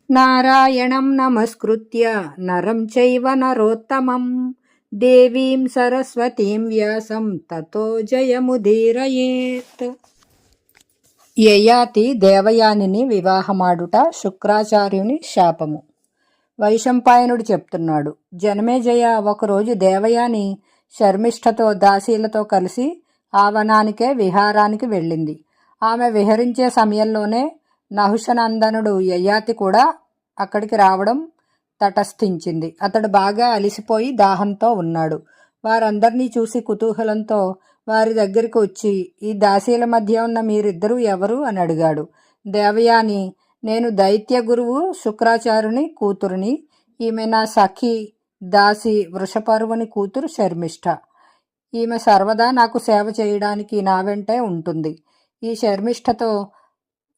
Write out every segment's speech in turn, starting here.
నారాయణం నమస్కృత్య నరం చైవ నరోత్తమం దేవీం సరస్వతీం వ్యాసం తతో జయముదీరయేత్. యయాతి దేవయానిని వివాహమాడుట శుక్రాచార్యుని శాపము. వైశంపాయనుడు చెప్తున్నాడు. జనమేజయ ఒకరోజు దేవయాని శర్మిష్ఠతో దాసీలతో కలిసి ఆవనానికే విహారానికి వెళ్ళింది. ఆమె విహరించే సమయంలోనే నహుషనందనుడు యయాతి కూడా అక్కడికి రావడం తటస్థించింది. అతడు బాగా అలిసిపోయి దాహంతో ఉన్నాడు. వారందరినీ చూసి కుతూహలంతో వారి దగ్గరికి వచ్చి, ఈ దాసీల మధ్య ఉన్న మీరిద్దరూ ఎవరు అని అడిగాడు. దేవయాని, నేను దైత్య గురువు శుక్రాచార్యుని కూతురుని. ఈమె నా సఖి దాసి వృషపర్వుని కూతురు శర్మిష్ఠ. ఈమె సర్వదా నాకు సేవ చేయడానికి నా వెంటే ఉంటుంది. ఈ శర్మిష్ఠతో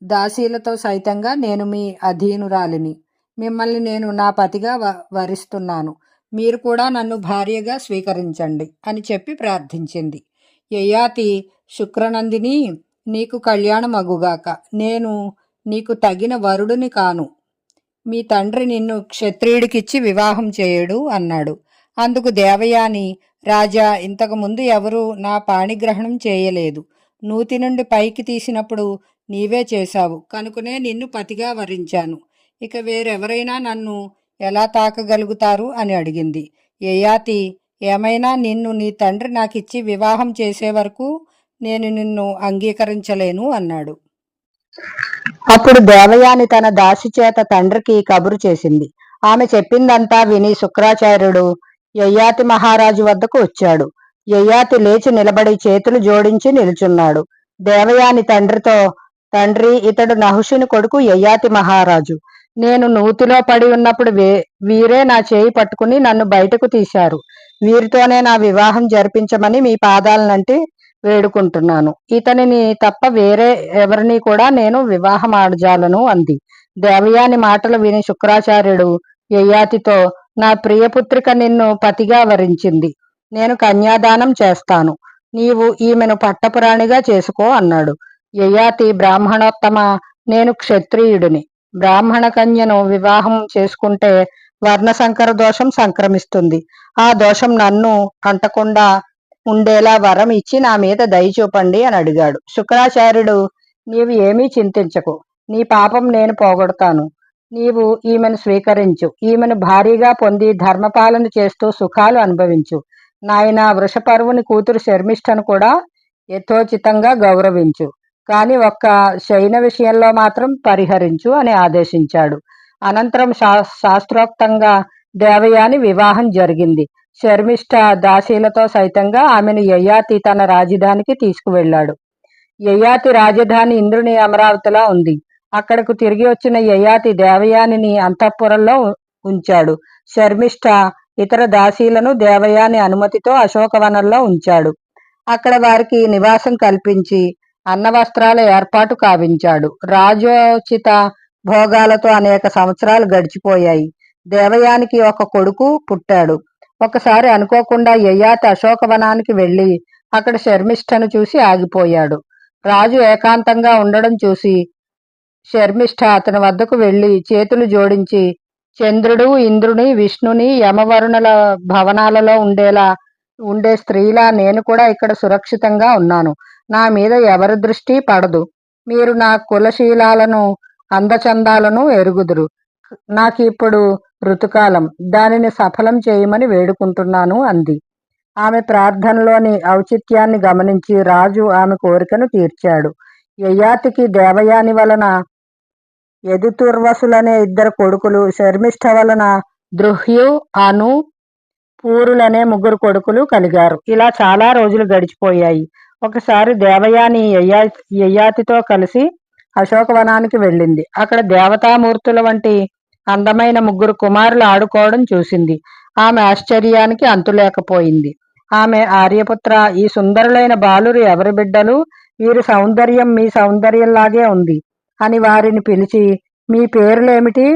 దాసీలతో సైతంగా నేను మీ అధీనురాలిని. మిమ్మల్ని నేను నా పతిగా వరిస్తున్నాను. మీరు కూడా నన్ను భార్యగా స్వీకరించండి అని చెప్పి ప్రార్థించింది. యయాతి, శుక్రనందిని, నీకు కళ్యాణమగుగాక. నేను నీకు తగిన వరుడుని కాను. మీ తండ్రి నిన్ను క్షత్రియుడికిచ్చి వివాహం చేయడు అన్నాడు. అందుకు దేవయాని, రాజా, ఇంతకుముందు ఎవరూ నా పాణిగ్రహణం చేయలేదు. నూతి నుండి పైకి తీసినప్పుడు నీవే చేశావు కనుకనే నిన్ను పతిగా వరించాను. ఇక వేరెవరైనా నన్ను ఎలా తాకగలుగుతారు అని అడిగింది. యయాతి, ఏమైనా నిన్ను నీ తండ్రి నాకిచ్చి వివాహం చేసే వరకు నేను నిన్ను అంగీకరించలేను అన్నాడు. అప్పుడు దేవయాని తన దాసి చేత తండ్రికి కబురు చేసింది. ఆమె చెప్పిందంతా విని శుక్రాచార్యుడు యయాతి మహారాజు వద్దకు వచ్చాడు. యయాతి లేచి నిలబడి చేతులు జోడించి నిలుచున్నాడు. దేవయాని తండ్రితో, తండ్రి, ఇతడు నహుషుని కొడుకు యయాతి మహారాజు. నేను నూతిలో పడి ఉన్నప్పుడు వీరే నా చేయి పట్టుకుని నన్ను బయటకు తీశారు. వీరితోనే నా వివాహం జరిపించమని మీ పాదాలనంటి వేడుకుంటున్నాను. ఇతనిని తప్ప వేరే ఎవరిని కూడా నేను వివాహం ఆడజాలను అంది. దేవయాని మాటలు విని శుక్రాచార్యుడు యయాతితో, నా ప్రియపుత్రిక నిన్ను పతిగా వరించింది. నేను కన్యాదానం చేస్తాను. నీవు ఈమెను పట్టపురాణిగా చేసుకో అన్నాడు. యయాతి, బ్రాహ్మణోత్తమ, నేను క్షత్రియుడిని. బ్రాహ్మణ కన్యను వివాహం చేసుకుంటే వర్ణశంకర దోషం సంక్రమిస్తుంది. ఆ దోషం నన్ను అంటకుండా ఉండేలా వరం ఇచ్చి నా మీద దయ చూపండి అని అడిగాడు. శుక్రాచార్యుడు, నీవు ఏమీ చింతించకు. నీ పాపం నేను పోగొడతాను. నీవు ఈమెను స్వీకరించు. ఈమెను భారీగా పొంది ధర్మపాలన చేస్తూ సుఖాలు అనుభవించు. నాయన వృషపర్వుని కూతురు శర్మిష్ఠను కూడా యథోచితంగా గౌరవించు. కాని ఒక్క శయన విషయంలో మాత్రం పరిహరించు అని ఆదేశించాడు. అనంతరం శాస్త్రోక్తంగా దేవయాని వివాహం జరిగింది. శర్మిష్ఠ దాసీలతో సైతంగా ఆమెను యయాతి తన రాజధానికి తీసుకువెళ్ళాడు. యయాతి రాజధాని ఇంద్రుని అమరావతిలా ఉంది. అక్కడకు తిరిగి వచ్చిన యయాతి దేవయానిని అంతఃపురంలో ఉంచాడు. శర్మిష్ఠ ఇతర దాసీలను దేవయాని అనుమతితో అశోకవనంలో ఉంచాడు. అక్కడ వారికి నివాసం కల్పించి అన్నవస్త్రాల ఏర్పాటు కావించాడు. రాజోచిత భోగాలతో అనేక సంవత్సరాలు గడిచిపోయాయి. దేవయానికి ఒక కొడుకు పుట్టాడు. ఒకసారి అనుకోకుండా యయాతి అశోకవనానికి వెళ్ళి అక్కడ శర్మిష్ఠను చూసి ఆగిపోయాడు. రాజు ఏకాంతంగా ఉండడం చూసి శర్మిష్ఠ అతని వద్దకు వెళ్ళి చేతులు జోడించి, చంద్రుడు, ఇంద్రుని, విష్ణుని, యమవరుణుల భవనాలలో ఉండే స్త్రీలా నేను కూడా ఇక్కడ సురక్షితంగా ఉన్నాను. నా మీద ఎవరి దృష్టి పడదు. మీరు నా కులశీలాలను, అందచందాలను ఎరుగుదురు. నాకు ఇప్పుడు ఋతుకాలం, దానిని సఫలం చేయమని వేడుకుంటున్నాను అంది. ఆమె ప్రార్థనలోని ఔచిత్యాన్ని గమనించి రాజు ఆమె కోరికను తీర్చాడు. యయాతికి దేవయాని వలన యదుతుర్వసులనే 2 కొడుకులు, శర్మిష్ఠ వలన ద్రుహ్యు, అను, పూరులనే 3 కొడుకులు కలిగారు. ఇలా చాలా రోజులు గడిచిపోయాయి. ఒకసారి దేవయాని యయాతితో కలిసి అశోకవనానికి వెళ్ళింది. అక్కడ దేవతామూర్తుల వంటి అందమైన 3 కుమారులు ఆడుకోవడం చూసింది. ఆమె ఆశ్చర్యానికి అంతులేకపోయింది. ఆమె, ఆర్యపుత్ర, ఈ సుందరులైన బాలురు ఎవరి బిడ్డలు? వీరి సౌందర్యం మీ సౌందర్యంలాగే ఉంది అని వారిని పిలిచి, మీ పేర్లేమిటి?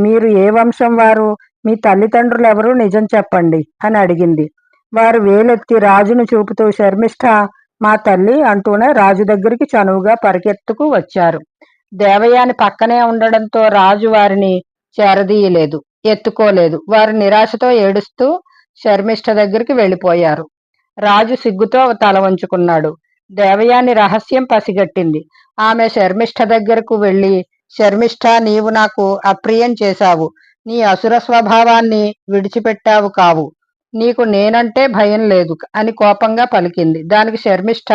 మీరు ఏ వంశం వారు? మీ తల్లిదండ్రులు ఎవరు? నిజం చెప్పండి అని అడిగింది. వారు వేలెత్తి రాజును చూపుతూ, శర్మిష్ఠ మా తల్లి అంటూనే రాజు దగ్గరికి చనువుగా పరిగెత్తుకు వచ్చారు. దేవయాని పక్కనే ఉండడంతో రాజు వారిని చేరదీయలేదు, ఎత్తుకోలేదు. వారు నిరాశతో ఏడుస్తూ శర్మిష్ఠ దగ్గరికి వెళ్ళిపోయారు. రాజు సిగ్గుతో తల వంచుకున్నాడు. దేవయాని రహస్యం పసిగట్టింది. ఆమె శర్మిష్ఠ దగ్గరకు వెళ్ళి, శర్మిష్ఠ, నీవు నాకు అప్రియం చేశావు. నీ అసుర స్వభావాన్ని విడిచిపెట్టావు కావు. నీకు నేనంటే భయం లేదు అని కోపంగా పలికింది. దానికి శర్మిష్ఠ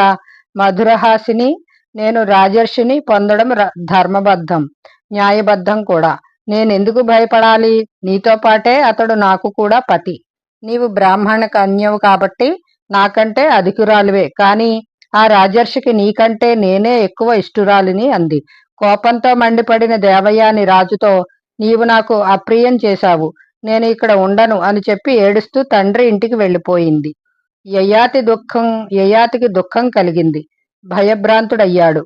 మధురహాసిని, నేను రాజర్షిని పొందడం ధర్మబద్ధం, న్యాయబద్ధం కూడా. నేనెందుకు భయపడాలి? నీతో పాటే అతడు నాకు కూడా పతి. నీవు బ్రాహ్మణ కన్యవు కాబట్టి నాకంటే అధికురాలివే, కాని ఆ రాజర్షికి నీకంటే నేనే ఎక్కువ ఇష్టురాలిని అంది. కోపంతో మండిపడిన దేవయాని రాజుతో, నీవు నాకు అప్రియం చేశావు, నేను ఇక్కడ ఉండను అని చెప్పి ఏడుస్తూ తండ్రి ఇంటికి వెళ్ళిపోయింది. యయాతికి దుఃఖం కలిగింది. భయభ్రాంతుడయ్యాడు.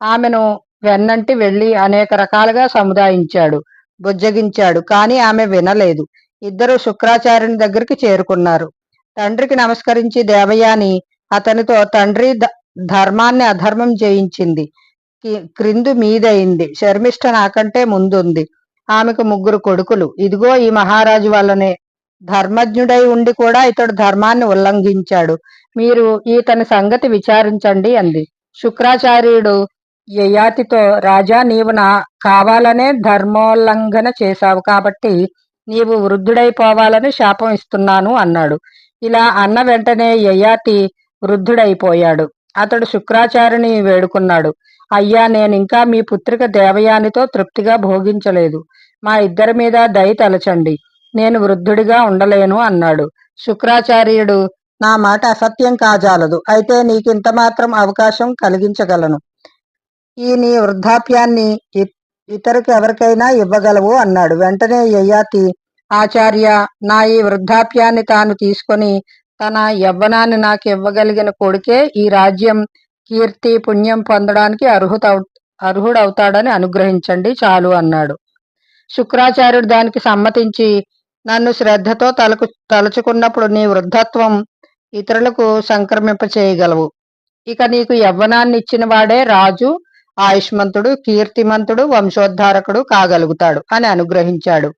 ఆమెను వెన్నంటి వెళ్ళి అనేక రకాలుగా సముదాయించాడు, బుజ్జగించాడు. కాని ఆమె వినలేదు. ఇద్దరు శుక్రాచార్యుని దగ్గరికి చేరుకున్నారు. తండ్రికి నమస్కరించి దేవయాని అతనితో, తండ్రి ధర్మాన్ని అధర్మం చేయించింది, క్రిందు మీదయింది. శర్మిష్ఠ నాకంటే ముందుంది. ఆమెకు 3 కొడుకులు. ఇదిగో ఈ మహారాజు వల్లనే. ధర్మజ్ఞుడై ఉండి కూడా ఇతడు ధర్మాన్ని ఉల్లంఘించాడు. మీరు ఈతని సంగతి విచారించండి అంది. శుక్రాచార్యుడు యయాతితో, రాజా, నీవు కావాలనే ధర్మోల్లంఘన చేశావు కాబట్టి నీవు వృద్ధుడైపోవాలని శాపం ఇస్తున్నాను అన్నాడు. ఇలా అన్న వెంటనే యయాతి వృద్ధుడైపోయాడు. అతడు శుక్రాచార్యుని వేడుకున్నాడు. అయ్యా, నేనింకా మీ పుత్రిక దేవయానితో తృప్తిగా భోగించలేదు. మా ఇద్దరి మీద దయ తలచండి. నేను వృద్ధుడిగా ఉండలేను అన్నాడు. శుక్రాచార్యుడు, నా మాట అసత్యం కాజాలదు. అయితే నీకింత మాత్రం అవకాశం కలిగించగలను. ఈ నీ వృద్ధాప్యాన్ని ఇతరుకి ఎవరికైనా ఇవ్వగలవు అన్నాడు. వెంటనే యయాతి, ఆచార్య, నా ఈ వృద్ధాప్యాన్ని తాను తీసుకొని తన యవ్వనాన్ని నాకు ఇవ్వగలిగిన కొడుకే ఈ రాజ్యం, కీర్తి, పుణ్యం పొందడానికి అర్హుడవుతాడని అనుగ్రహించండి చాలు అన్నాడు. శుక్రాచార్యుడు దానికి సమ్మతించి, నన్ను శ్రద్ధతో తలుచుకున్నప్పుడు నీ వృద్ధత్వం ఇతరులకు సంక్రమింప చేయగలవు. ఇక నీకు యవ్వనాన్ని ఇచ్చిన వాడే రాజు, ఆయుష్మంతుడు, కీర్తిమంతుడు, వంశోద్ధారకుడు కాగలుగుతాడు అని అనుగ్రహించాడు.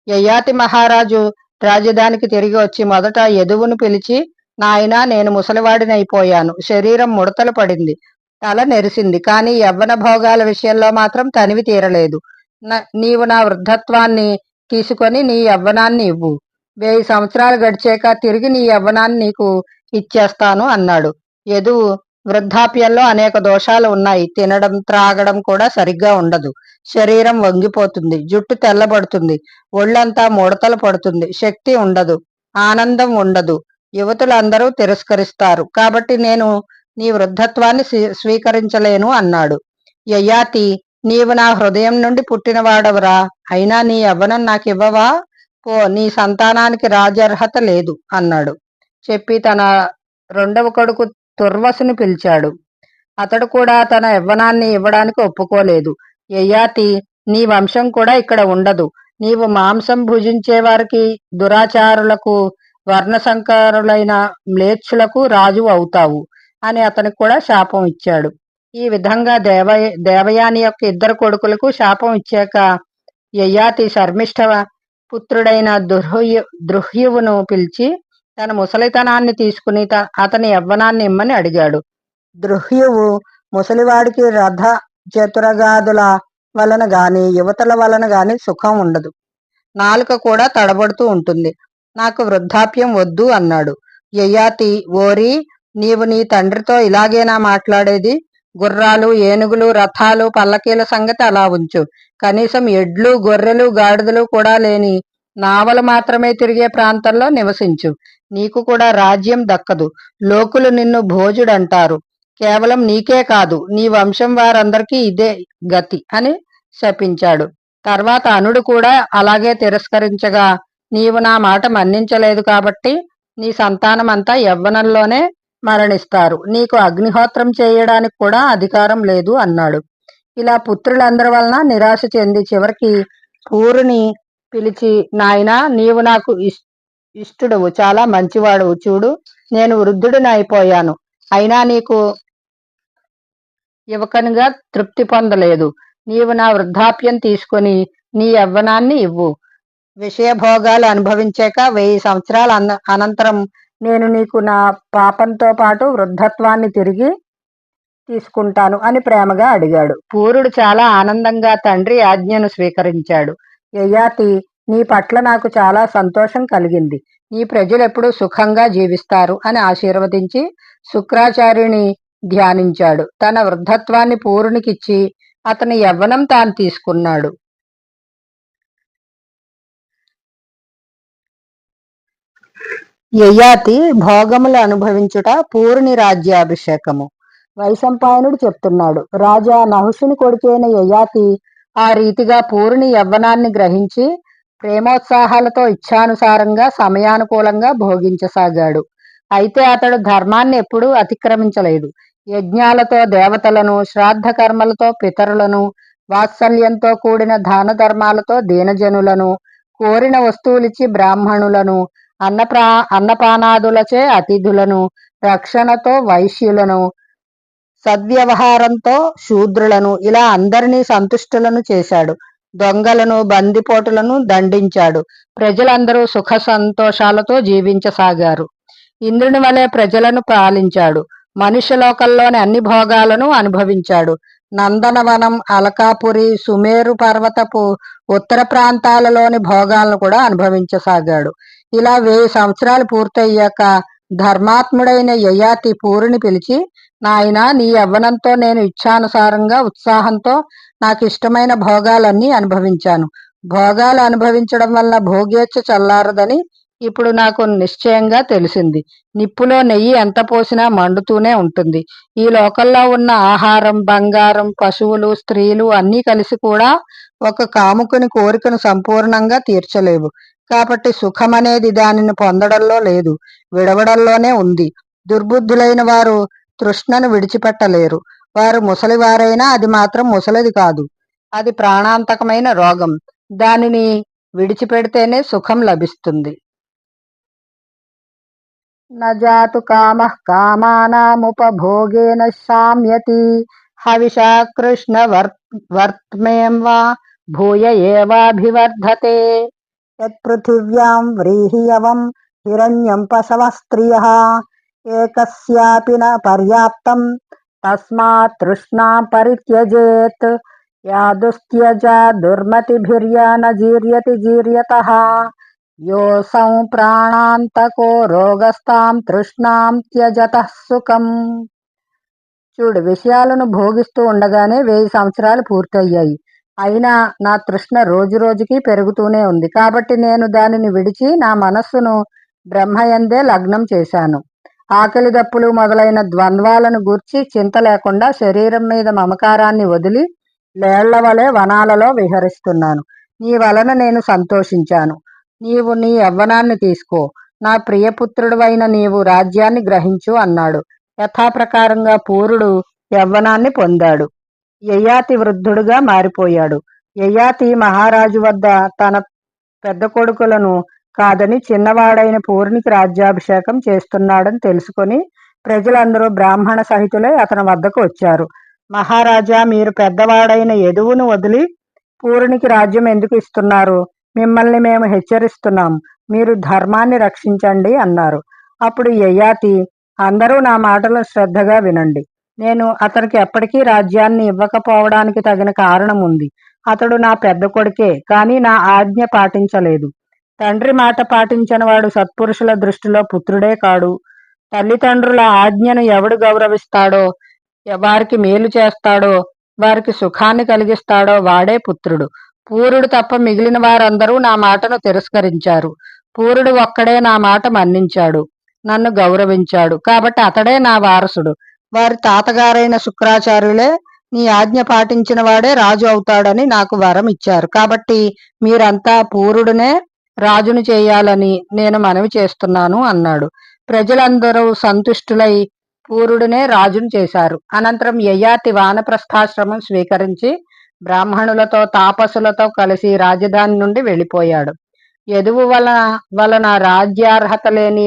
యయాతి మహారాజు రాజధానికి తిరిగి వచ్చి మొదట యదువును పిలిచి, నాయనా, నేను ముసలివాడినైపోయాను. శరీరం ముడతలు పడింది, తల నెరిసింది. కానీ యవ్వన భోగాల విషయంలో మాత్రం తనివి తీరలేదు. నీవు నా వృద్ధత్వాన్ని తీసుకొని నీ యవ్వనాన్ని ఇవ్వు. 1000 సంవత్సరాలు గడిచాక తిరిగి నీ యవ్వనాన్ని నీకు ఇచ్చేస్తాను అన్నాడు. యదువు, వృద్ధాప్యంలో అనేక దోషాలు ఉన్నాయి. తినడం, త్రాగడం కూడా సరిగ్గా ఉండదు. శరీరం వంగిపోతుంది, జుట్టు తెల్లబడుతుంది, ఒళ్ళంతా ముడతలు పడుతుంది, శక్తి ఉండదు, ఆనందం ఉండదు, యువతులందరూ తిరస్కరిస్తారు. కాబట్టి నేను నీ వృద్ధత్వాన్ని స్వీకరించలేను అన్నాడు. యయాతి, నీవు నా హృదయం నుండి పుట్టినవాడవరా, అయినా నీ యవ్వనం నాకివ్వవా? పో, నీ సంతానానికి రాజర్హత లేదు అన్నాడు. చెప్పి తన 2వ కొడుకు తుర్వసుని పిలిచాడు. అతడు కూడా తన యవ్వనాన్ని ఇవ్వడానికి ఒప్పుకోలేదు. యయాతి, నీ వంశం కూడా ఇక్కడ ఉండదు. నీవు మాంసం భుజించే వారికి, దురాచారులకు, వర్ణశంకరులైన మ్లేచ్ఛులకు రాజు అవుతావు అని అతనికి కూడా శాపం ఇచ్చాడు. ఈ విధంగా దేవయాని యొక్క 2 కొడుకులకు శాపం ఇచ్చాక యయాతి శర్మిష్ఠ పుత్రుడైన దృహ్యువును పిలిచి తన ముసలితనాన్ని తీసుకుని అతని యవ్వనాన్ని ఇమ్మని అడిగాడు. దృహ్యువు ముసలివాడికి రథ చతురగాదుల వలన గాని యువతల వలన గాని సుఖం ఉండదు. నాలుక కూడా తడబడుతూ ఉంటుంది. నాకు వృద్ధాప్యం వద్దు అన్నాడు. యయాతి, ఓరి, నీవు నీ తండ్రితో ఇలాగేనా మాట్లాడేది? గుర్రాలు, ఏనుగులు, రథాలు, పల్లకీల సంగతి అలా ఉంచు. కనీసం ఎడ్లు, గొర్రెలు, గాడిదలు కూడా లేని నావలు మాత్రమే తిరిగే ప్రాంతంలో నివసించు. నీకు కూడా రాజ్యం దక్కదు. లోకులు నిన్ను భోజుడంటారు. కేవలం నీకే కాదు, నీ వంశం వారందరికీ ఇదే గతి అని శపించాడు. తర్వాత అనుడు కూడా అలాగే తిరస్కరించగా, నీవు నా మాట మన్నించలేదు కాబట్టి నీ సంతానం అంతా యవ్వనంలోనే మరణిస్తారు. నీకు అగ్నిహోత్రం చేయడానికి కూడా అధికారం లేదు అన్నాడు. ఇలా పుత్రులందరి వలన నిరాశ చెంది చివరికి పూరుని పిలిచి, నాయనా, నీవు నాకు ఇష్టుడువు, చాలా మంచివాడువు. చూడు, నేను వృద్ధుడిని అయిపోయాను, అయినా నీకు యువకనిగా తృప్తి పొందలేదు. నీవు నా వృద్ధాప్యం తీసుకొని నీ యవ్వనాన్ని ఇవ్వు. విషయభోగాలు అనుభవించాక 1000 సంవత్సరాల అనంతరం నేను నీకు నా పాపంతో పాటు వృద్ధత్వాన్ని తిరిగి తీసుకుంటాను అని ప్రేమగా అడిగాడు. పూరుడు చాలా ఆనందంగా తండ్రి ఆజ్ఞను స్వీకరించాడు. యయాతి, నీ పట్ల నాకు చాలా సంతోషం కలిగింది. నీ ప్రజలు ఎప్పుడూ సుఖంగా జీవిస్తారు అని ఆశీర్వదించి శుక్రాచార్యుని ధ్యానించాడు. తన వృద్ధత్వాన్ని పూరునికిచ్చి అతని యవ్వనం తాను తీసుకున్నాడు. యయాతి భోగములు అనుభవించుట పూరుని రాజ్యాభిషేకము. వైశంపాయనుడు చెప్తున్నాడు, రాజా నహుషుని కొడుకైన యయాతి ఆ రీతిగా పూరుని యవ్వనాన్ని గ్రహించి ప్రేమోత్సాహాలతో ఇచ్ఛానుసారంగా సమయానుకూలంగా భోగించసాగాడు. అయితే అతడు ధర్మాన్ని ఎప్పుడూ అతిక్రమించలేదు. యజ్ఞాలతో దేవతలను, శ్రాద్ధ కర్మలతో పితరులను, వాత్సల్యంతో కూడిన దాన ధర్మాలతో దీనజనులను, కోరిన వస్తువులిచ్చి బ్రాహ్మణులను, అన్నపానాదులచే అతిథులను, రక్షణతో వైశ్యులను, సద్వ్యవహారంతో శూద్రులను, ఇలా అందరినీ సంతుష్టులను చేశాడు. దొంగలను, బందిపోటులను దండించాడు. ప్రజలందరూ సుఖ సంతోషాలతో జీవించసాగారు. ఇంద్రుని వలె ప్రజలను పాలించాడు. మనుష్యలోకంలోని అన్ని భోగాలను అనుభవించాడు. నందనవనం, అలకాపురి, సుమేరు పర్వతపు ఉత్తర ప్రాంతాలలోని భోగాలను కూడా అనుభవించసాగాడు. ఇలా 1000 సంవత్సరాలు పూర్తయ్యాక ధర్మాత్ముడైన యయాతి పూరుని పిలిచి, నాయనా, నీ యవ్వనంతో నేను ఇచ్ఛానుసారంగా ఉత్సాహంతో నాకు ఇష్టమైన భోగాలన్నీ అనుభవించాను. భోగాలు అనుభవించడం వల్ల భోగేచ్ఛ చల్లారదని ఇప్పుడు నాకు నిశ్చయంగా తెలిసింది. నిప్పులో నెయ్యి ఎంత పోసినా మండుతూనే ఉంటుంది. ఈ లోకంలో ఉన్న ఆహారం, బంగారం, పశువులు, స్త్రీలు అన్నీ కలిసి కూడా ఒక కాముకుని కోరికను సంపూర్ణంగా తీర్చలేవు. కాబట్టి సుఖమనేది దానిని పొందడంలో లేదు, విడవడంలోనే ఉంది. దుర్బుద్ధులైన వారు తృష్ణను విడిచిపెట్టలేరు. వారు ముసలివారైనా అది మాత్రం ముసలిది కాదు, అది ప్రాణాంతకమైన రోగం. దానిని విడిచిపెడితేనే సుఖం లభిస్తుంది. నజాతు కామః కామానాముపభోగేన శామ్యతి హవిషా కృష్ణ వర్త్మేం వా భూయ ఏవాభివర్ధతే. యత్పృథివ్యాం వ్రీహియవం హిరణ్యం పశవః స్త్రియః ఏకస్యాపి న పర్యాప్తం తస్మాత్ తృష్ణాం పరిత్యజేత్. యాదుస్త్యజా దుర్మతిభిర్యా న జీర్యతి జీర్యతః. యోసౌ ప్రాణాంతకో రోగస్తాం తృష్ణాం త్యజతః సుఖం. చూడు, విషయాలను భోగిస్తూ ఉండగానే 1000 సంవత్సరాలు పూర్తయ్యాయి. అయినా నా తృష్ణ రోజు రోజుకి పెరుగుతూనే ఉంది. కాబట్టి నేను దానిని విడిచి నా మనస్సును బ్రహ్మయందే లగ్నం చేశాను. ఆకలి దప్పులు మొదలైన ద్వంద్వాలను గూర్చి చింత లేకుండా శరీరం మీద మమకారాన్ని వదిలి లేళ్ల వలె వనాలలో విహరిస్తున్నాను. నీ వలన నేను సంతోషించాను. నీవు నీ యవ్వనాన్ని తీసుకో. నా ప్రియపుత్రుడువైన నీవు రాజ్యాన్ని గ్రహించు అన్నాడు. యథాప్రకారంగా పూరుడు యవ్వనాన్ని పొందాడు. యయాతి వృద్ధుడుగా మారిపోయాడు. యయాతి మహారాజు వద్ద తన పెద్ద కొడుకులను కాదని చిన్నవాడైన పూరునికి రాజ్యాభిషేకం చేస్తున్నాడని తెలుసుకొని ప్రజలందరూ బ్రాహ్మణ సహితులై అతని వద్దకు వచ్చారు. మహారాజా, మీరు పెద్దవాడైన యదువును వదిలి పూరునికి రాజ్యం ఎందుకు ఇస్తున్నారు? మిమ్మల్ని మేము హెచ్చరిస్తున్నాం, మీరు ధర్మాన్ని రక్షించండి అన్నారు. అప్పుడు యయాతి, అందరూ నా మాటలను శ్రద్ధగా వినండి. నేను అతనికి ఎప్పటికీ రాజ్యాన్ని ఇవ్వకపోవడానికి తగిన కారణం ఉంది. అతడు నా పెద్ద కొడుకే, కానీ నా ఆజ్ఞ పాటించలేదు. తండ్రి మాట పాటించిన వాడు సత్పురుషుల దృష్టిలో పుత్రుడే కాడు. తల్లిదండ్రుల ఆజ్ఞను ఎవడు గౌరవిస్తాడో, వారికి మేలు చేస్తాడో, వారికి సుఖాన్ని కలిగిస్తాడో వాడే పుత్రుడు. పూరుడు తప్ప మిగిలిన వారందరూ నా మాటను తిరస్కరించారు. పూరుడు ఒక్కడే నా మాట మన్నించాడు, నన్ను గౌరవించాడు. కాబట్టి అతడే నా వారసుడు. వారి తాతగారైన శుక్రాచార్యులే నీ ఆజ్ఞ పాటించిన వాడే రాజు అవుతాడని నాకు వరం ఇచ్చారు. కాబట్టి మీరంతా పూరుడునే రాజును చేయాలని నేను మనవి చేస్తున్నాను అన్నాడు. ప్రజలందరూ సంతుష్టులై పూరుడునే రాజును చేశారు. అనంతరం యయాతి వానప్రస్థాశ్రమం స్వీకరించి బ్రాహ్మణులతో తాపసులతో కలిసి రాజధాని నుండి వెళ్ళిపోయాడు. యదువు వలన రాజ్యార్హత లేని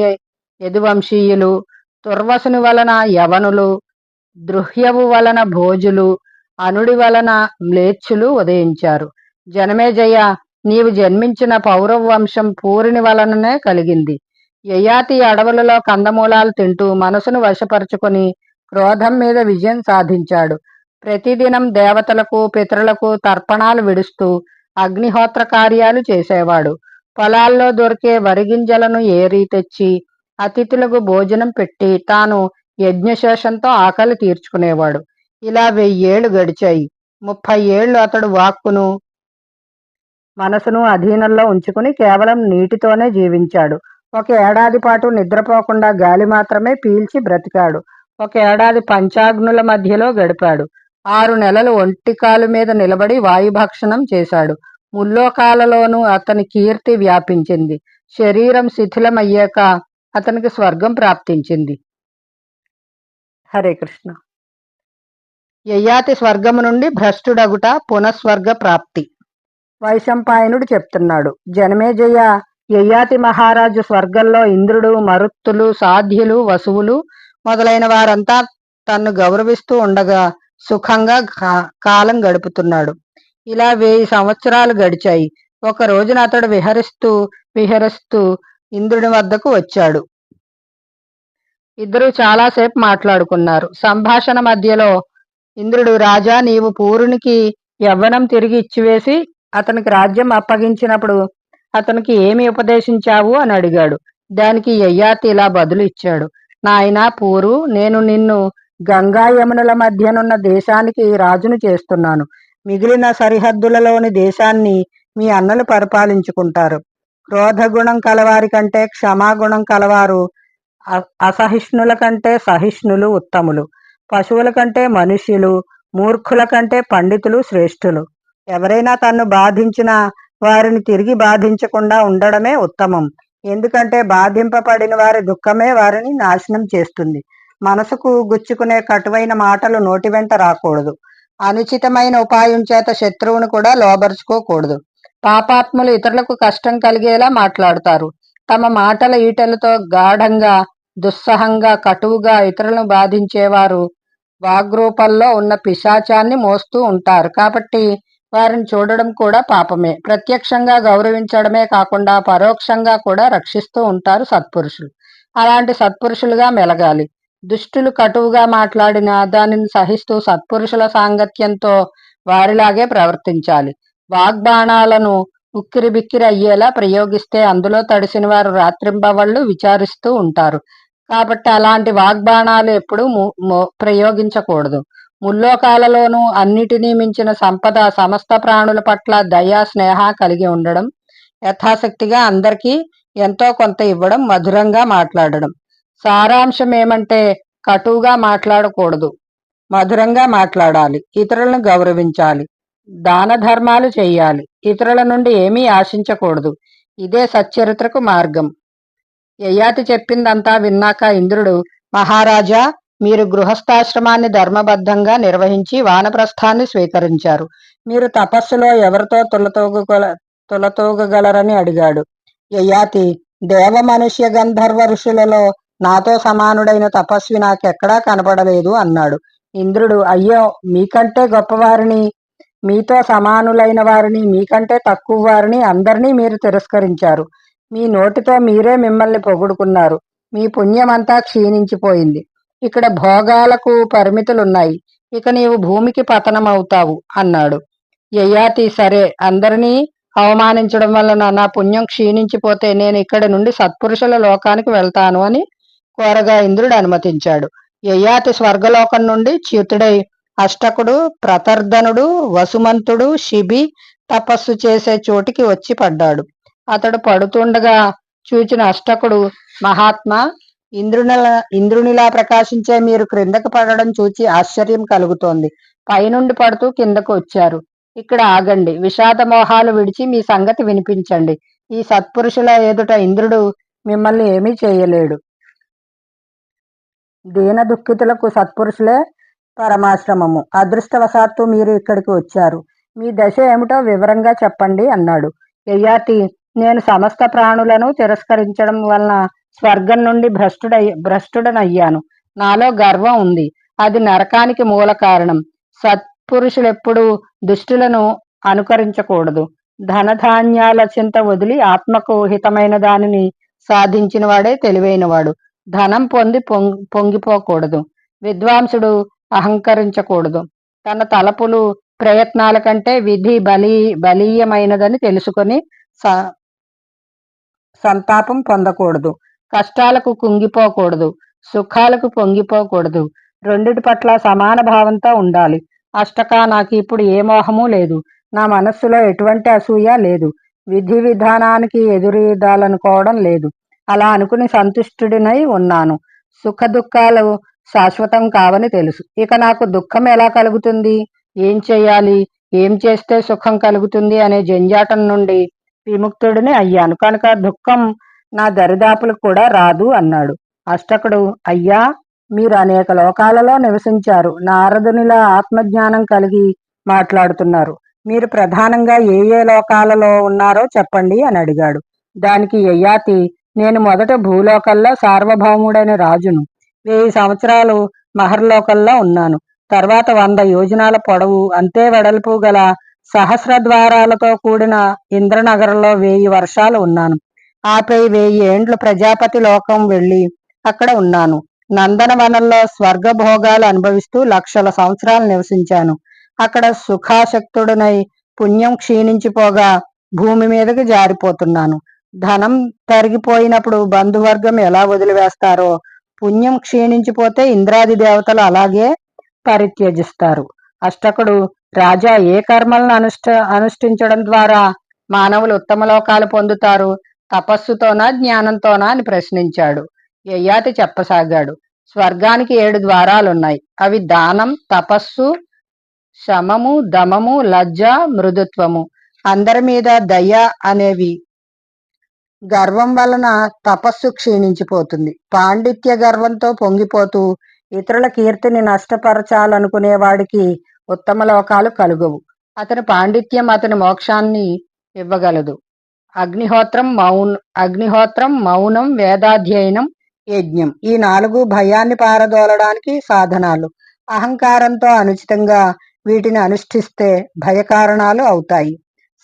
యదువంశీయులు, తుర్వసుని వలన యవనులు, దృహ్యవు వలన భోజులు, అనుడి వలన మ్లేచ్చులు ఉదయించారు. జనమేజయ, నీవు జన్మించిన పౌరవ వంశం పూరిని వలననే కలిగింది. యయాతి అడవులలో కందమూలాలు తింటూ మనసును వశపరుచుకొని క్రోధం మీద విజయం సాధించాడు. ప్రతిదినం దేవతలకు పితరులకు తర్పణాలు విడుస్తూ అగ్నిహోత్ర కార్యాలు చేసేవాడు. పొలాల్లో దొరికే వరిగింజలను ఏరి తెచ్చి అతిథులకు భోజనం పెట్టి తాను యజ్ఞశేషంతో ఆకలి తీర్చుకునేవాడు. ఇలా 1000 ఏళ్లు గడిచాయి. 30 ఏళ్లు అతడు వాక్కును మనసును అధీనంలో ఉంచుకుని కేవలం నీటితోనే జీవించాడు. 1 ఏడాది పాటు నిద్రపోకుండా గాలి మాత్రమే పీల్చి బ్రతికాడు. 1 ఏడాది పంచాగ్నుల మధ్యలో గడిపాడు. 6 నెలలు ఒంటికాలు మీద నిలబడి వాయుభక్షణం చేశాడు. ముల్లోకాలలోనూ అతని కీర్తి వ్యాపించింది. శరీరం శిథిలమయ్యాక అతనికి స్వర్గం ప్రాప్తించింది. హరే కృష్ణ. యయాతి స్వర్గము నుండి భ్రష్టుడగుట పునఃస్వర్గ ప్రాప్తి. వైశంపాయనుడు చెప్తున్నాడు. జనమేజయ, యయాతి మహారాజు స్వర్గంలో ఇంద్రుడు, మరుత్తులు, సాధ్యులు, వసువులు మొదలైన వారంతా తన్ను గౌరవిస్తూ ఉండగా సుఖంగా కాలం గడుపుతున్నాడు. ఇలా 1000 సంవత్సరాలు గడిచాయి. ఒక రోజున అతడు విహరిస్తూ ఇంద్రుడి వద్దకు వచ్చాడు. ఇద్దరూ చాలాసేపు మాట్లాడుకున్నారు. సంభాషణ మధ్యలో ఇంద్రుడు, రాజా, నీవు పూరునికి యవ్వనం తిరిగి ఇచ్చివేసి అతనికి రాజ్యం అప్పగించినప్పుడు అతనికి ఏమి ఉపదేశించావు అని అడిగాడు. దానికి యయాతి ఇలా బదులు ఇచ్చాడు. నాయనా పూరు, నేను నిన్ను గంగా యమునుల మధ్యనున్న దేశానికి రాజును చేస్తున్నాను. మిగిలిన సరిహద్దులలోని దేశాన్ని మీ అన్నలు పరిపాలించుకుంటారు. క్రోధగుణం కలవారి కంటే క్షమాగుణం కలవారు, అసహిష్ణుల కంటే సహిష్ణులు ఉత్తములు, పశువుల కంటే మనుష్యులు, మూర్ఖుల కంటే పండితులు శ్రేష్ఠులు. ఎవరైనా తన్ను బాధించినా వారిని తిరిగి బాధించకుండా ఉండడమే ఉత్తమం. ఎందుకంటే బాధింపబడిన వారి దుఃఖమే వారిని నాశనం చేస్తుంది. మనసుకు గుచ్చుకునే కటువైన మాటలు నోటి వెంట రాకూడదు. అనుచితమైన ఉపాయం చేత శత్రువును కూడా లోబరుచుకోకూడదు. పాపాత్ములు ఇతరులకు కష్టం కలిగేలా మాట్లాడుతారు. తమ మాటల ఈటలతో గాఢంగా, దుస్సహంగా, కటువుగా ఇతరులను బాధించేవారు వాగ్రూపంలో ఉన్న పిశాచాన్ని మోస్తూ ఉంటారు. కాబట్టి వారిని చూడడం కూడా పాపమే. ప్రత్యక్షంగా గౌరవించడమే కాకుండా పరోక్షంగా కూడా రక్షిస్తూ ఉంటారు సత్పురుషులు. అలాంటి సత్పురుషులుగా మెలగాలి. దుష్టులు కటువుగా మాట్లాడినా దానిని సహిస్తూ సత్పురుషుల సాంగత్యంతో వారిలాగే ప్రవర్తించాలి. వాగ్బాణాలను ఉక్కిరి బిక్కిరి అయ్యేలా ప్రయోగిస్తే అందులో తడిసిన వారు రాత్రింబవళ్ళు విచారిస్తూ ఉంటారు. కాబట్టి అలాంటి వాగ్బాణాలు ఎప్పుడూ ప్రయోగించకూడదు. ముల్లోకాలలోనూ అన్నిటినీ మించిన సంపద సమస్త ప్రాణుల పట్ల దయా స్నేహ కలిగి ఉండడం, యథాశక్తిగా అందరికీ ఎంతో కొంత ఇవ్వడం, మధురంగా మాట్లాడడం. సారాంశం ఏమంటే కటువుగా మాట్లాడకూడదు, మధురంగా మాట్లాడాలి, ఇతరులను గౌరవించాలి, దాన ధర్మాలు చెయ్యాలి, ఇతరుల నుండి ఏమీ ఆశించకూడదు. ఇదే సచ్చరిత్రకు మార్గం. యయాతి చెప్పిందంతా విన్నాక ఇంద్రుడు, మహారాజా, మీరు గృహస్థాశ్రమాన్ని ధర్మబద్ధంగా నిర్వహించి వానప్రస్థాన్ని స్వీకరించారు. మీరు తపస్సులో ఎవరితో తులతూగగలరని అడిగాడు. యయాతి, దేవ మనుష్య గంధర్వ ఋషులలో నాతో సమానుడైన తపస్వి నాకెక్కడా కనపడలేదు అన్నాడు. ఇంద్రుడు, అయ్యో, మీకంటే గొప్పవారిని, మీతో సమానులైన వారిని, మీకంటే తక్కువ వారిని అందరినీ మీరు తిరస్కరించారు. మీ నోటితో మీరే మిమ్మల్ని పొగుడుకున్నారు. మీ పుణ్యమంతా క్షీణించిపోయింది. ఇక్కడ భోగాలకు పరిమితులున్నాయి. ఇక నీవు భూమికి పతనమవుతావు అన్నాడు. యయాతి, సరే, అందరినీ అవమానించడం వలన నా పుణ్యం క్షీణించిపోతే నేను ఇక్కడి నుండి సత్పురుషుల లోకానికి వెళ్తాను అని కోరగా ఇంద్రుడు అనుమతించాడు. యయాతి స్వర్గలోకం నుండి చ్యుతుడై అష్టకుడు, ప్రతర్ధనుడు, వసుమంతుడు, శిబి తపస్సు చేసే చోటికి వచ్చి పడ్డాడు. అతడు పడుతుండగా చూచిన అష్టకుడు, మహాత్మా, ఇంద్రునిలా ప్రకాశించే మీరు క్రిందకు పడడం చూచి ఆశ్చర్యం కలుగుతోంది. పైనుండి పడుతూ కిందకు వచ్చారు. ఇక్కడ ఆగండి, విషాద మోహాలు విడిచి మీ సంగతి వినిపించండి. ఈ సత్పురుషుల ఎదుట ఇంద్రుడు మిమ్మల్ని ఏమీ చేయలేడు. దీన దుఃఖితులకు సత్పురుషులే పరమాశ్రమము. అదృష్టవశాత్తు మీరు ఇక్కడికి వచ్చారు. మీ దశ ఏమిటో వివరంగా చెప్పండి అన్నాడు. యయాతి, నేను సమస్త ప్రాణులను తిరస్కరించడం వలన స్వర్గం నుండి భ్రష్టుడనయ్యాను. నాలో గర్వం ఉంది. అది నరకానికి మూల కారణం. సత్పురుషులెప్పుడూ దుష్టులను అనుకరించకూడదు. ధనధాన్యాల చింత వదిలి ఆత్మకు హితమైన దానిని సాధించిన వాడే తెలివైనవాడు. ధనం పొంది పొంగిపోకూడదు. విద్వాంసుడు అహంకరించకూడదు. తన తలపులు ప్రయత్నాల కంటే విధి బలీయమైనదని తెలుసుకొని సంతాపం పొందకూడదు. కష్టాలకు కుంగిపోకూడదు. సుఖాలకు పొంగిపోకూడదు. రెండిటి పట్ల సమాన భావంతో ఉండాలి. అష్టకా నాకు ఇప్పుడు ఏ మోహము లేదు. నా మనస్సులో ఎటువంటి అసూయ లేదు. విధి విధానానికి ఎదురీదాలనుకోవడం లేదు. అలా అనుకుని సంతుష్టుడినై ఉన్నాను. సుఖ దుఃఖాలు శాశ్వతం కావని తెలుసు. ఇక నాకు దుఃఖం ఎలా కలుగుతుంది, ఏం చెయ్యాలి, ఏం చేస్తే సుఖం కలుగుతుంది అనే జంజాటం నుండి విముక్తుడిని అయ్యాను కనుక దుఃఖం నా దరిదాపులకు కూడా రాదు అన్నాడు. అష్టకుడు, అయ్యా, మీరు అనేక లోకాలలో నివసించారు. నారదునిలా ఆత్మజ్ఞానం కలిగి మాట్లాడుతున్నారు. మీరు ప్రధానంగా ఏ ఏ లోకాలలో ఉన్నారో చెప్పండి అని అడిగాడు. దానికి యయాతి, నేను మొదట భూలోకల్లో సార్వభౌముడైన రాజును. 1000 సంవత్సరాలు మహర్లోకల్లో ఉన్నాను. తర్వాత 100 యోజనాల పొడవు అంతే వెడల్పు గల సహస్రద్వారాలతో కూడిన ఇంద్రనగరంలో 1000 వర్షాలు ఉన్నాను. ఆపై 1000 ఏండ్లు ప్రజాపతి లోకం వెళ్ళి అక్కడ ఉన్నాను. నందనవనంలో స్వర్గభోగాలు అనుభవిస్తూ లక్షల సంవత్సరాలు నివసించాను. అక్కడ సుఖాసక్తుడనై పుణ్యం క్షీణించిపోగా భూమి మీదకి జారిపోతున్నాను. ధనం తరిగిపోయినప్పుడు బంధువర్గం ఎలా వదిలివేస్తారో పుణ్యం క్షీణించిపోతే ఇంద్రాది దేవతలు అలాగే పరిత్యజిస్తారు. అష్టకుడు, రాజా, ఏ కర్మలను అనుష్ఠించడం ద్వారా మానవులు ఉత్తమ లోకాలు పొందుతారు? తపస్సుతోనా, జ్ఞానంతోనా అని ప్రశ్నించాడు. యయాతి చెప్పసాగాడు. స్వర్గానికి 7 ద్వారాలున్నాయి. అవి దానం, తపస్సు, శమము, దమము, లజ్జ, మృదుత్వము. అందరి మీద దయ అనేవి. గర్వం వలన తపస్సు క్షీణించిపోతుంది. పాండిత్య గర్వంతో పొంగిపోతూ ఇతరుల కీర్తిని నష్టపరచాలనుకునేవాడికి ఉత్తమ లోకాలు కలుగవు. అతని పాండిత్యం అతని మోక్షాన్ని ఇవ్వగలదు. అగ్నిహోత్రం, మౌనం, వేదాధ్యయనం, యజ్ఞం, ఈ 4 భయాన్ని పారదోలడానికి సాధనాలు. అహంకారంతో అనుచితంగా వీటిని అనుష్ఠిస్తే భయకారణాలు అవుతాయి.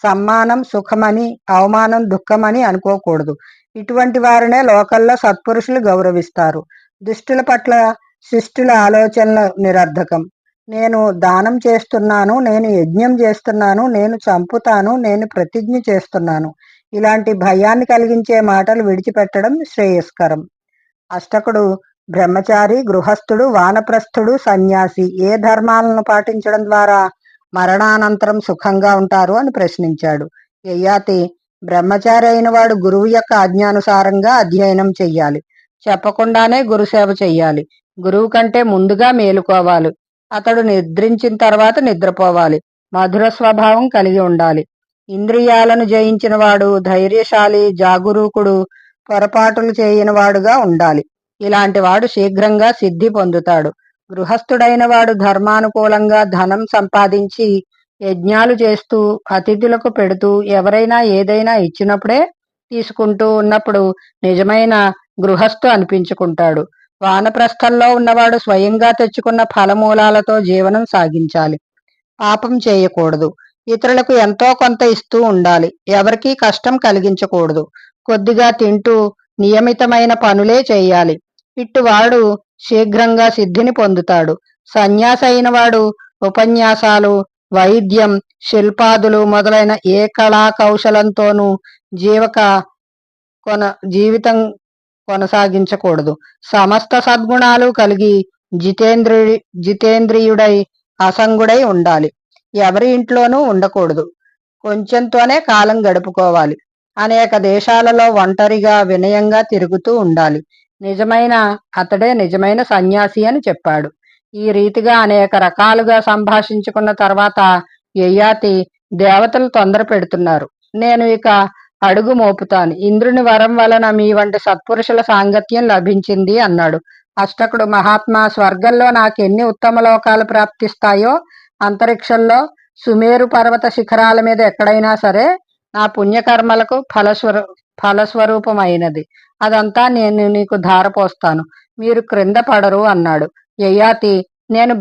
సమ్మానం సుఖమని, అవమానం దుఃఖమని అనుకోకూడదు. ఇటువంటి వారినే లోకల్లో సత్పురుషులు గౌరవిస్తారు. దుష్టుల పట్ల శిష్టుల ఆలోచనల నిరర్ధకం. నేను దానం చేస్తున్నాను, నేను యజ్ఞం చేస్తున్నాను, నేను చంపుతాను, నేను ప్రతిజ్ఞ చేస్తున్నాను, ఇలాంటి భయాన్ని కలిగించే మాటలు విడిచిపెట్టడం శ్రేయస్కరం. అష్టకుడు, బ్రహ్మచారి, గృహస్థుడు, వానప్రస్థుడు, సన్యాసి ఏ ధర్మాలను పాటించడం ద్వారా మరణానంతరం సుఖంగా ఉంటారు అని ప్రశ్నించాడు. యయాతి, బ్రహ్మచారి అయిన వాడు గురువు యొక్క ఆజ్ఞానుసారంగా అధ్యయనం చెయ్యాలి. చెప్పకుండానే గురుసేవ చెయ్యాలి. గురువు కంటే ముందుగా మేలుకోవాలి. అతడు నిద్రించిన తర్వాత నిద్రపోవాలి. మధుర స్వభావం కలిగి ఉండాలి. ఇంద్రియాలను జయించిన వాడు ధైర్యశాలి, జాగరూకుడు, పొరపాటులు చేయనివాడుగా ఉండాలి. ఇలాంటి వాడు శీఘ్రంగా సిద్ధి పొందుతాడు. గృహస్థుడైన వాడు ధర్మానుకూలంగా ధనం సంపాదించి యజ్ఞాలు చేస్తూ అతిథులకు పెడుతూ ఎవరైనా ఏదైనా ఇచ్చినప్పుడే తీసుకుంటూ ఉన్నప్పుడు నిజమైన గృహస్థు అనిపించుకుంటాడు. వానప్రస్థంలో ఉన్నవాడు స్వయంగా తెచ్చుకున్న ఫలమూలాలతో జీవనం సాగించాలి. పాపం చేయకూడదు. ఇతరులకు ఎంతో కొంత ఇస్తూ ఉండాలి. ఎవరికీ కష్టం కలిగించకూడదు. కొద్దిగా తింటూ నియమితమైన పనులే చేయాలి. ఇట్టువాడు శీఘ్రంగా సిద్ధిని పొందుతాడు. సన్యాసి అయిన వాడు ఉపన్యాసాలు, వైద్యం, శిల్పాదులు మొదలైన ఏ కళా కౌశలంతోనూ జీవితం కొనసాగించకూడదు. సమస్త సద్గుణాలు కలిగి జితేంద్రియుడై అసంగుడై ఉండాలి. ఎవరి ఇంట్లోనూ ఉండకూడదు. కొంచెంతోనే కాలం గడుపుకోవాలి. అనేక దేశాలలో ఒంటరిగా వినయంగా తిరుగుతూ ఉండాలి. అతడే నిజమైన సన్యాసి అని చెప్పాడు. ఈ రీతిగా అనేక రకాలుగా సంభాషించుకున్న తర్వాత యయాతి, దేవతలు తొందర పెడుతున్నారు, నేను ఇక అడుగు మోపుతాను. ఇంద్రుని వరం వలన మీ వంటి సత్పురుషుల సాంగత్యం లభించింది అన్నాడు. అష్టకుడు, మహాత్మా, స్వర్గంలో నాకెన్ని ఉత్తమ లోకాలు ప్రాప్తిస్తాయో అంతరిక్షంలో సుమేరు పర్వత శిఖరాల మీద ఎక్కడైనా సరే నా పుణ్యకర్మలకు ఫలస్వరూపమైనది. అదంతా నేను నీకు ధారపోస్తాను. మీరు క్రింద పడరు అన్నాడు. యయాతి, నేను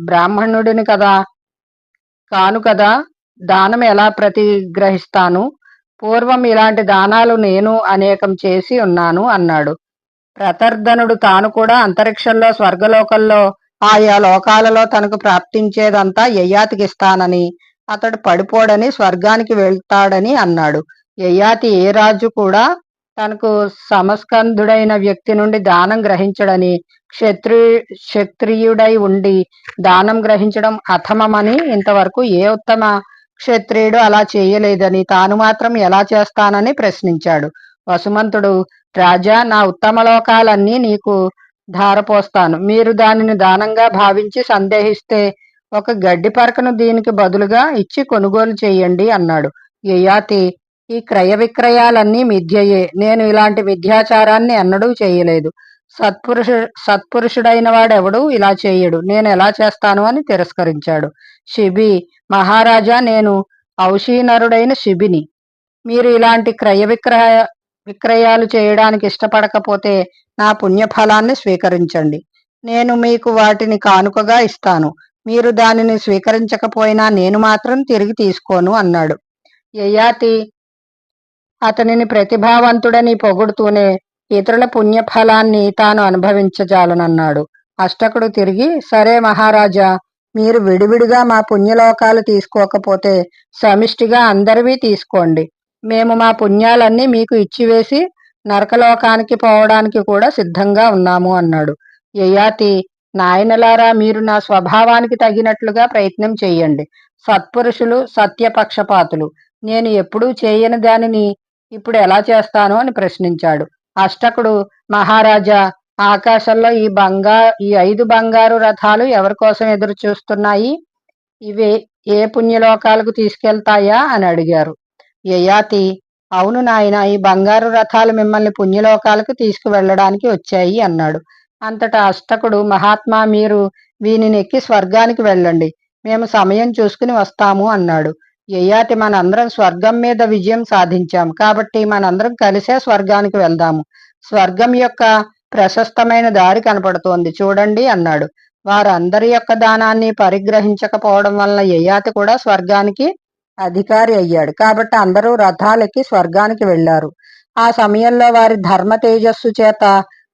బ్రాహ్మణుడిని కాను కదా, దానం ఎలా ప్రతిగ్రహిస్తాను? పూర్వం ఇలాంటి దానాలు నేను అనేకం చేసి ఉన్నాను అన్నాడు. ప్రతర్ధనుడు తాను కూడా అంతరిక్షంలో, స్వర్గలోకంలో, ఆయా లోకాలలో తనకు ప్రాప్తించేదంతా యయాతికిస్తానని, అతడు పడిపోడని, స్వర్గానికి వెళ్తాడని అన్నాడు. యయాతి ఏ రాజు కూడా తనకు సమస్కంధుడైన వ్యక్తి నుండి దానం గ్రహించడని, క్షత్రియుడై ఉండి దానం గ్రహించడం అధమమని, ఇంతవరకు ఏ ఉత్తమ క్షత్రియుడు అలా చేయలేదని, తాను మాత్రం ఎలా చేస్తానని ప్రశ్నించాడు. వసుమంతుడు, రాజా, నా ఉత్తమ లోకాలన్నీ నీకు ధారపోస్తాను. మీరు దానిని దానంగా భావించి సందేహిస్తే ఒక గడ్డి పరకను దీనికి బదులుగా ఇచ్చి కొనుగోలు చేయండి అన్నాడు. యయాతి, ఈ క్రయ విక్రయాలన్నీ మిథ్యయే. నేను ఇలాంటి మిథ్యాచారాన్ని ఎన్నడూ చేయలేదు. సత్పురుషుడైన వాడెవడూ ఇలా చేయడు. నేను ఎలా చేస్తాను అని తిరస్కరించాడు. శిబి, మహారాజా, నేను ఔషీనరుడైన శిబిని. మీరు ఇలాంటి క్రయ విక్రయాలు చేయడానికి ఇష్టపడకపోతే నా పుణ్యఫలాన్ని స్వీకరించండి. నేను మీకు వాటిని కానుకగా ఇస్తాను. మీరు దానిని స్వీకరించకపోయినా నేను మాత్రం తిరిగి తీసుకోను అన్నాడు. యయాతి అతనిని ప్రతిభావంతుడని పొగుడుతూనే ఇతరుల పుణ్యఫలాన్ని తాను అనుభవించజాలనన్నాడు. అష్టకుడు తిరిగి, సరే మహారాజా, మీరు విడివిడిగా మా పుణ్యలోకాలు తీసుకోకపోతే సమిష్టిగా అందరివి తీసుకోండి. మేము మా పుణ్యాలన్నీ మీకు ఇచ్చివేసి నరకలోకానికి పోవడానికి కూడా సిద్ధంగా ఉన్నాము అన్నాడు. యయాతి, నాయనలారా, మీరు నా స్వభావానికి తగినట్లుగా ప్రయత్నం చేయండి. సత్పురుషులు సత్యపక్షపాతులు. నేను ఎప్పుడూ చేయని దానిని ఇప్పుడు ఎలా చేస్తాను అని ప్రశ్నించాడు. అష్టకుడు, మహారాజా, ఆకాశంలో ఈ 5 బంగారు రథాలు ఎవరి కోసం ఎదురు చూస్తున్నాయి? ఇవి ఏ పుణ్యలోకాలకు తీసుకెళ్తాయా అని అడిగారు. యయాతి, అవును నాయన, ఈ బంగారు రథాలు మిమ్మల్ని పుణ్యలోకాలకు తీసుకువెళ్ళడానికి వచ్చాయి అన్నాడు. అంతటా అష్టకుడు, మహాత్మా, మీరు వీనినెక్కి స్వర్గానికి వెళ్ళండి. మేము సమయం చూసుకుని వస్తాము అన్నాడు. యయాతి, మనందరం స్వర్గం మీద విజయం సాధించాం కాబట్టి మనందరం కలిసే స్వర్గానికి వెళ్దాము. స్వర్గం యొక్క ప్రశస్తమైన దారి కనపడుతోంది, చూడండి అన్నాడు. వారందరి యొక్క దానాన్ని పరిగ్రహించకపోవడం వలన యయాతి కూడా స్వర్గానికి అధికారి అయ్యాడు. కాబట్టి అందరూ రథాలెక్కి స్వర్గానికి వెళ్లారు. ఆ సమయంలో వారి ధర్మ తేజస్సు చేత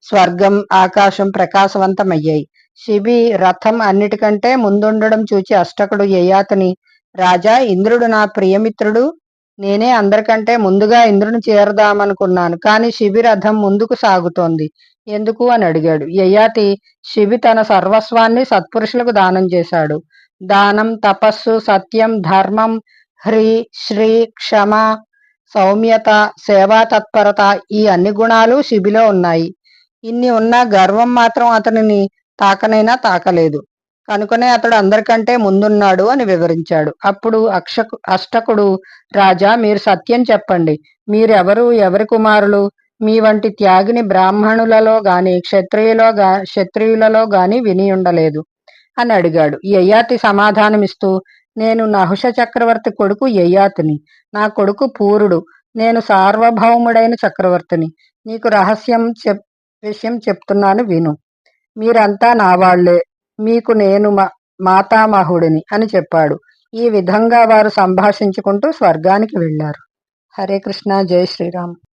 స్వర్గం, ఆకాశం ప్రకాశవంతమయ్యాయి. శిబి రథం అన్నిటికంటే ముందుండడం చూచి అష్టకుడు యయాతిని, రాజా, ఇంద్రుడు నా ప్రియమిత్రుడు. నేనే అందరికంటే ముందుగా ఇంద్రుని చేరదామనుకున్నాను, కానీ శిబి రథం ముందుకు సాగుతోంది, ఎందుకు అని అడిగాడు. యయాతి, శిబి తన సర్వస్వాన్ని సత్పురుషులకు దానం చేశాడు. దానం, తపస్సు, సత్యం, ధర్మం, హ్రీ, శ్రీ, క్షమ, సౌమ్యత, సేవా తత్పరత, ఈ అన్ని గుణాలు శిబిలో ఉన్నాయి. ఇన్ని ఉన్నా గర్వం మాత్రం అతనిని తాకనైనా తాకలేదు. కనుకనే అతడు అందరికంటే ముందున్నాడు అని వివరించాడు. అప్పుడు అష్టకుడు, రాజా, మీరు సత్యం చెప్పండి. మీరెవరు, ఎవరి కుమారులు? మీ వంటి త్యాగిని బ్రాహ్మణులలో గాని క్షత్రియులలో గాని విని ఉండలేదు అని అడిగాడు. యయాతి సమాధానమిస్తూ, నేను నహుష చక్రవర్తి కొడుకు యయాతిని. నా కొడుకు పూరుడు. నేను సార్వభౌముడైన చక్రవర్తిని. నీకు విషయం చెప్తున్నాను, విను. మీరంతా నా వాళ్లే. మీకు నేను మాతామహుడిని అని చెప్పాడు. ఈ విధంగా వారు సంభాషించుకుంటూ స్వర్గానికి వెళ్లారు. హరే కృష్ణ, జై శ్రీరామ్.